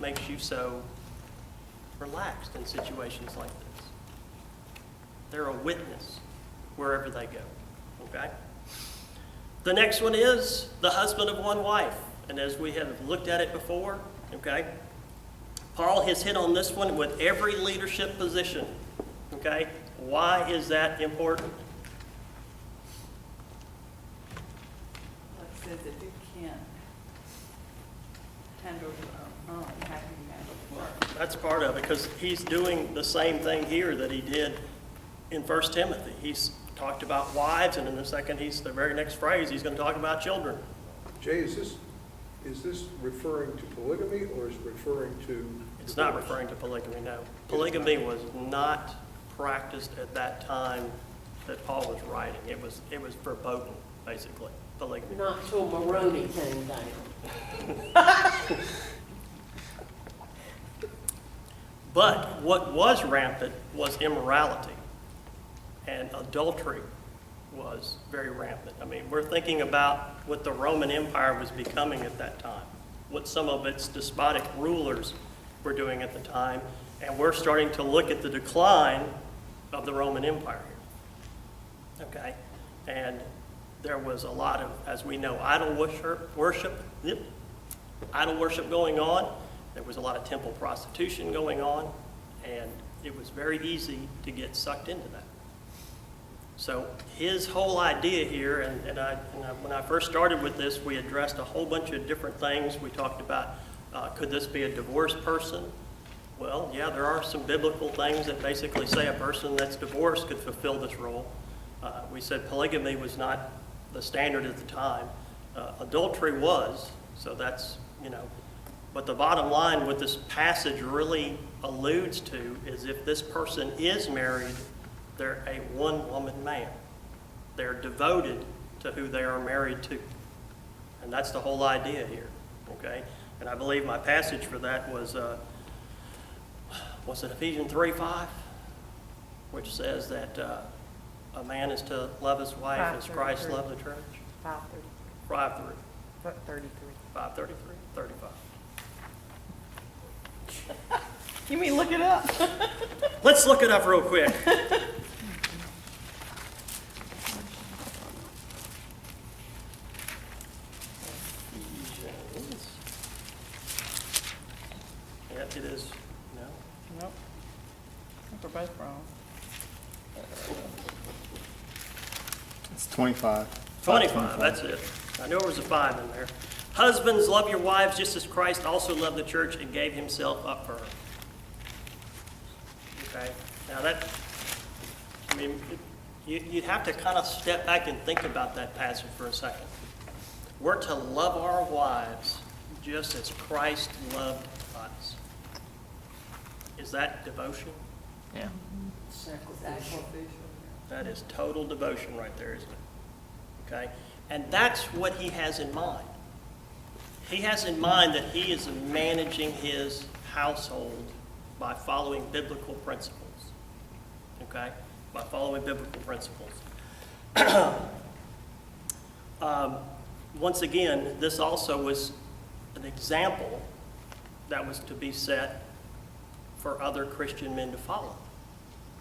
makes you so relaxed in situations like this? They're a witness wherever they go, okay? The next one is the husband of one wife. And as we have looked at it before, okay, Paul has hit on this one with every leadership position, okay? Why is that important? Like I said, if you can't handle your own, how can you handle the work? That's part of it, because he's doing the same thing here that he did in 1 Timothy. He's talked about wives, and in the very next phrase, he's going to talk about children. Jay, is this referring to polygamy or is it referring to? It's not referring to polygamy, no. Polygamy was not practiced at that time that Paul was writing. It was verboten, basically, polygamy. Not till Moroni came down. But what was rampant was immorality, and adultery was very rampant. I mean, we're thinking about what the Roman Empire was becoming at that time, what some of its despotic rulers were doing at the time, and we're starting to look at the decline of the Roman Empire here. Okay? And there was a lot of, as we know, idol worship going on. There was a lot of temple prostitution going on, and it was very easy to get sucked into that. So his whole idea here, when I first started with this, we addressed a whole bunch of different things. We talked about, could this be a divorced person? Well, yeah, there are some biblical things that basically say a person that's divorced could fulfill this role. We said polygamy was not the standard at the time. Adultery was, so that's, but the bottom line, what this passage really alludes to is if this person is married, they're a one-woman man. They're devoted to who they are married to. And that's the whole idea here, okay? And I believe my passage for that was it Ephesians 3:5? Which says that a man is to love his wife as Christ loved the church. 5:33. 5:33, 35. You mean look it up? Let's look it up real quick. Yeah, it is. No. Nope. I think we're both wrong. It's 25. 25, that's it. I knew there was a 5 in there. Husbands, love your wives just as Christ also loved the church and gave himself up for her. Okay? Now you'd have to kind of step back and think about that passage for a second. We're to love our wives just as Christ loved us. Is that devotion? Yeah. Sacrificial. That is total devotion right there, isn't it? Okay? And that's what he has in mind. He has in mind that he is managing his household by following biblical principles. Okay? By following biblical principles. Once again, this also was an example that was to be set for other Christian men to follow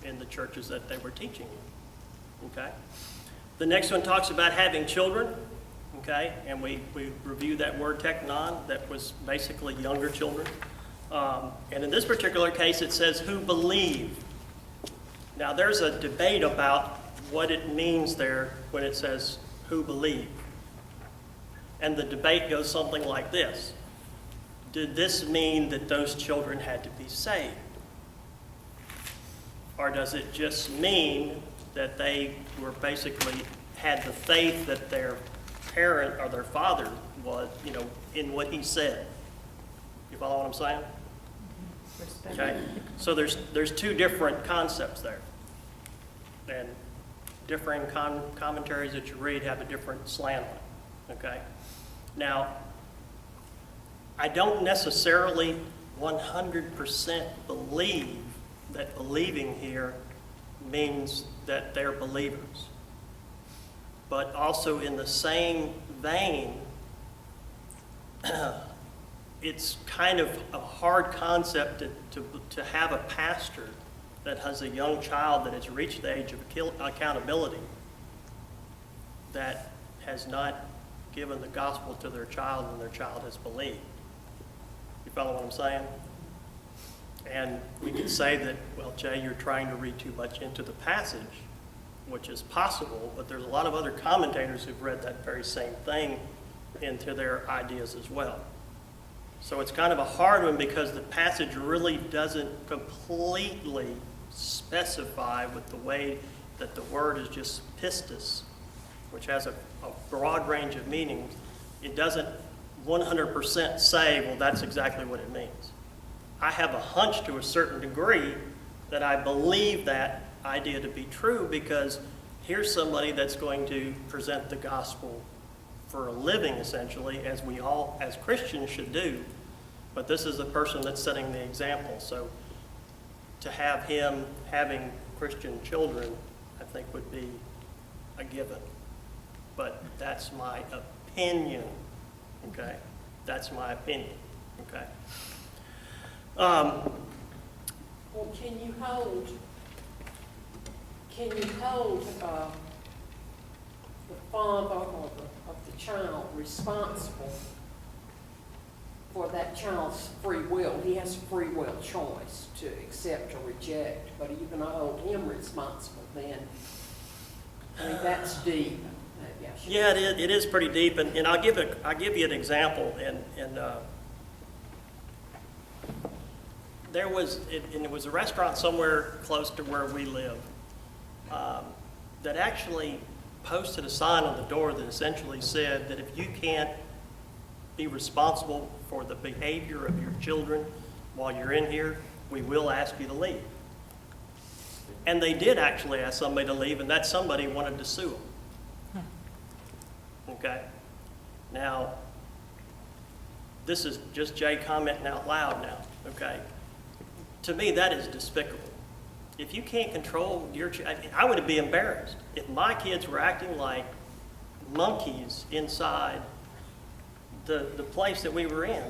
in the churches that they were teaching in. Okay? The next one talks about having children. Okay? And we reviewed that word teknon, that was basically younger children. And in this particular case, it says who believe. Now, there's a debate about what it means there when it says who believe. And the debate goes something like this. Did this mean that those children had to be saved? Or does it just mean that they were basically had the faith that their parent or their father was, in what he said? You follow what I'm saying? Okay, so there's two different concepts there, and differing commentaries that you read have a different slant on it. Okay, now I don't necessarily 100% believe that believing here means that they're believers, but also in the same vein, it's kind of a hard concept to have a pastor that has a young child that has reached the age of accountability that has not given the gospel to their child and their child has believed. You follow what I'm saying? And we can say that, well, Jay, you're trying to read too much into the passage, which is possible, but there's a lot of other commentators who've read that very same thing into their ideas as well. So it's kind of a hard one because the passage really doesn't completely specify with the way that the word is just pistis, which has a broad range of meanings. It doesn't 100% say, well, that's exactly what it means. I have a hunch to a certain degree that I believe that idea to be true because here's somebody that's going to present the gospel for a living, essentially, as we all, as Christians, should do. But this is the person that's setting the example. So to have him having Christian children, I think would be a given. But that's my opinion, okay? That's my opinion, okay? Well, can you hold the father or of the child responsible for that child's free will? He has a free will choice to accept or reject, but are you going to hold him responsible then? I mean, that's deep. Maybe I should. Yeah, it is pretty deep, and I'll give you an example. And there was, and it was a restaurant somewhere close to where we live that actually posted a sign on the door that essentially said that if you can't be responsible for the behavior of your children while you're in here, we will ask you to leave. And they did actually ask somebody to leave, and that somebody wanted to sue them. Okay? Now, this is just Jay commenting out loud now, okay? To me, that is despicable. If you can't control your child, I would be embarrassed if my kids were acting like monkeys inside the place that we were in.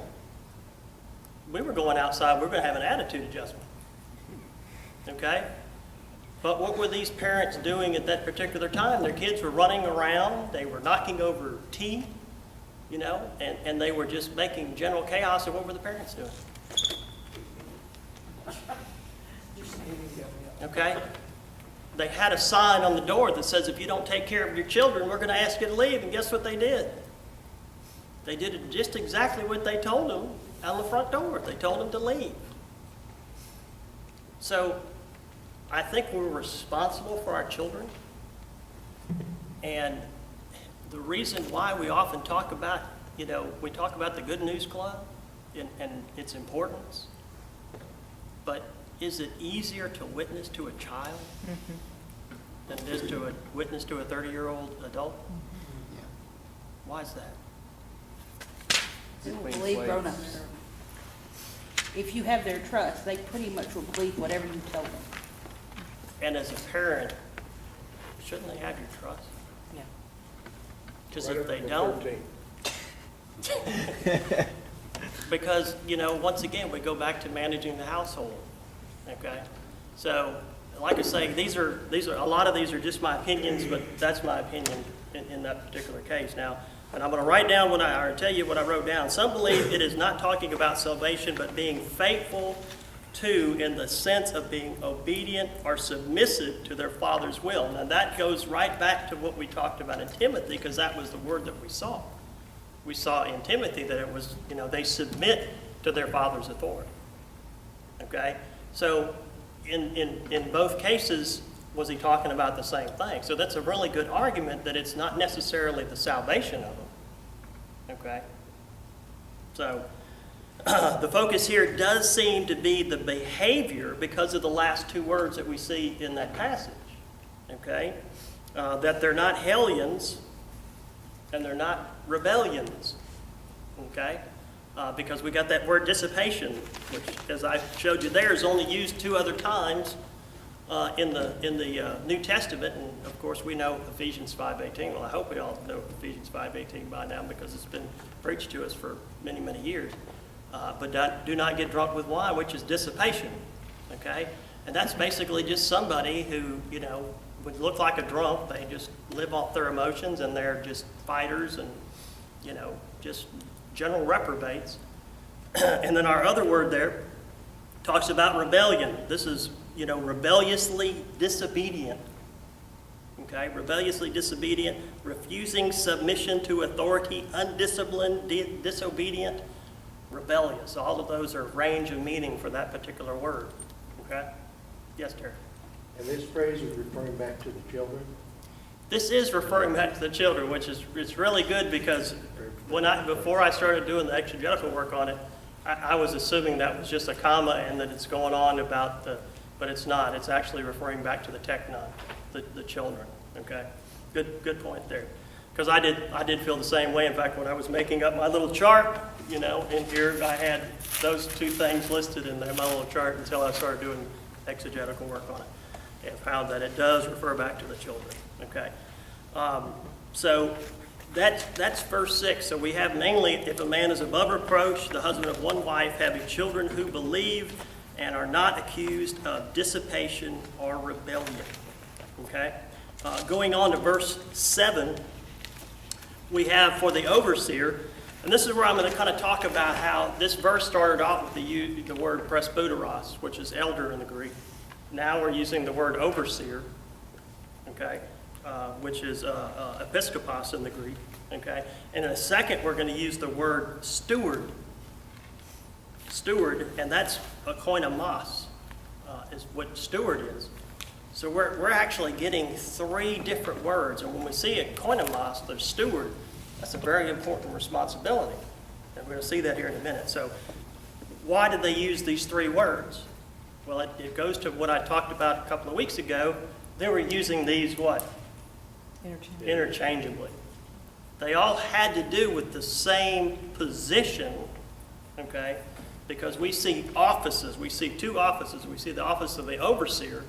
We were going outside, we were going to have an attitude adjustment. Okay? But what were these parents doing at that particular time? Their kids were running around, they were knocking over tea, you know, and they were just making general chaos. And what were the parents doing? Okay? They had a sign on the door that says, if you don't take care of your children, we're going to ask you to leave. And guess what they did? They did just exactly what they told them out the front door. They told them to leave. So I think we're responsible for our children. And the reason why we often talk about, you know, we talk about the Good News Club and its importance. But is it easier to witness to a child than it is to witness to a 30-year-old adult? Yeah. Why is that? They will believe grown-ups. If you have their trust, they pretty much will believe whatever you tell them. And as a parent, shouldn't they have your trust? Yeah. Because Right if up they to don't, 13. because, you know, once again, we go back to managing the household, okay? So, like I say, these are a lot of these are just my opinions, but that's my opinion in that particular case. Now, and I'm going to write down or tell you what I wrote down. Some believe it is not talking about salvation, but being faithful to, in the sense of being obedient or submissive to their Father's will. Now, that goes right back to what we talked about in Timothy, because that was the word that we saw. We saw in Timothy that it was, you know, they submit to their father's authority. Okay? So in both cases, was he talking about the same thing? So that's a really good argument that it's not necessarily the salvation of them. Okay? So the focus here does seem to be the behavior because of the last two words that we see in that passage. Okay? That they're not hellions and they're not rebellions. Okay? Because we got that word dissipation, which, as I showed you there, is only used two other times in the New Testament. And of course, we know Ephesians 5:18. Well, I hope we all know Ephesians 5:18 by now because it's been preached to us for many, many years. but do not get drunk with wine, which is dissipation, okay? And that's basically just somebody who, you know, would look like a drunk. They just live off their emotions, and they're just fighters and, you know, just general reprobates. And then our other word there talks about rebellion. This is, you know, rebelliously disobedient. Okay, rebelliously disobedient, refusing submission to authority, undisciplined, disobedient, rebellious. All of those are range of meaning for that particular word. Okay? Yes, Terry? And this phrase is referring back to the children? This is referring back to the children, which is it's really good because before I started doing the exegetical work on it, I was assuming that was just a comma and that it's going on about but it's not. It's actually referring back to the teknon, the children. Okay, good point there. Because I did feel the same way. In fact, when I was making up my little chart, you know, in here I had those two things listed in there, my little chart, until I started doing exegetical work on it, and found that it does refer back to the children. Okay, so that's verse 6. So we have, namely, if a man is above reproach, the husband of one wife, having children who believe and are not accused of dissipation or rebellion. Okay, going on to verse 7, we have for the overseer, and this is where I'm going to kind of talk about how this verse started off with the word presbyteros, which is elder in the Greek. Now we're using the word overseer, okay, which is episkopos in the Greek, okay? And in a second, we're going to use the word steward, and that's oikonomos, is what steward is. So we're actually getting three different words, and when we see oikonomos, the steward, that's a very important responsibility, and we're going to see that here in a minute. So why did they use these three words? Well, it goes to what I talked about a couple of weeks ago. They were using these what? Interchangeably. They all had to do with the same position, okay? Because we see offices. We see two offices. We see the office of the overseer,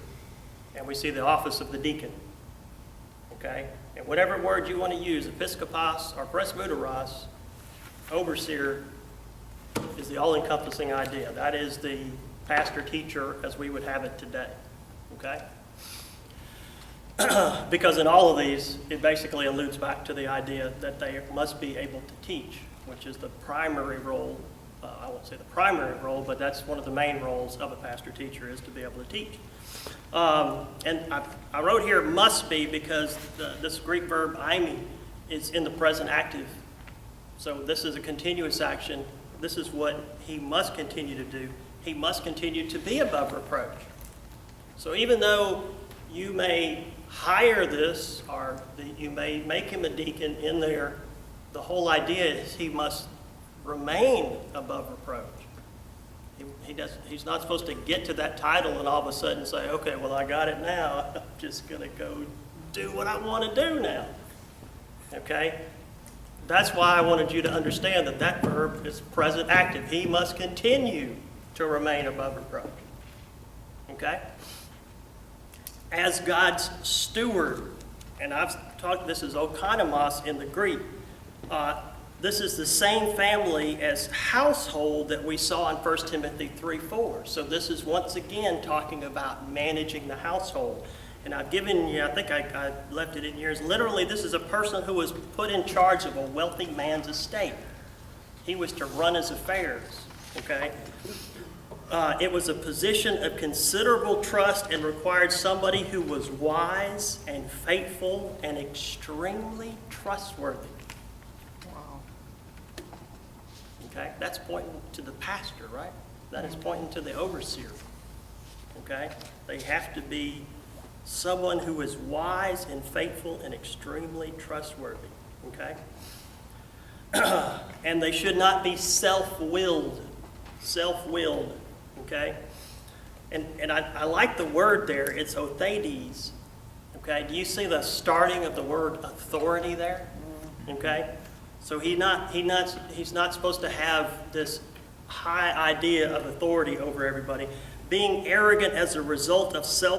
and we see the office of the deacon, okay? And whatever word you want to use, episkopos or presbyteros, overseer is the all-encompassing idea. That is the pastor-teacher as we would have it today, okay? Because in all of these, it basically alludes back to the idea that they must be able to teach, which is the primary role. I won't say the primary role, but that's one of the main roles of a pastor-teacher, is to be able to teach. And I wrote here must be because this Greek verb eimi is in the present active. So this is a continuous action. This is what he must continue to do. He must continue to be above reproach. So even though you may hire this, or you may make him a deacon in there, the whole idea is he must remain above reproach. He's not supposed to get to that title and all of a sudden say, okay, well, I got it now. I'm just going to go do what I want to do now. Okay? That's why I wanted you to understand that that verb is present active. He must continue to remain above reproach. Okay? As God's steward, and I've talked, this is oikonomos in the Greek. This is the same family as household that we saw in 1 Timothy 3:4. So this is once again talking about managing the household. And I've given you, I think I left it in yours, literally this is a person who was put in charge of a wealthy man's estate. He was to run his affairs, okay? It was a position of considerable trust and required somebody who was wise and faithful and extremely trustworthy. Wow. Okay, that's pointing to the pastor, right? That is pointing to the overseer. Okay, they have to be someone who is wise and faithful and extremely trustworthy. Okay, and they should not be self-willed. Okay, and I like the word there. It's otheides. Okay, do you see the starting of the word authority there? Okay. So he's not supposed to have this high idea of authority over everybody. Being arrogant as a result of self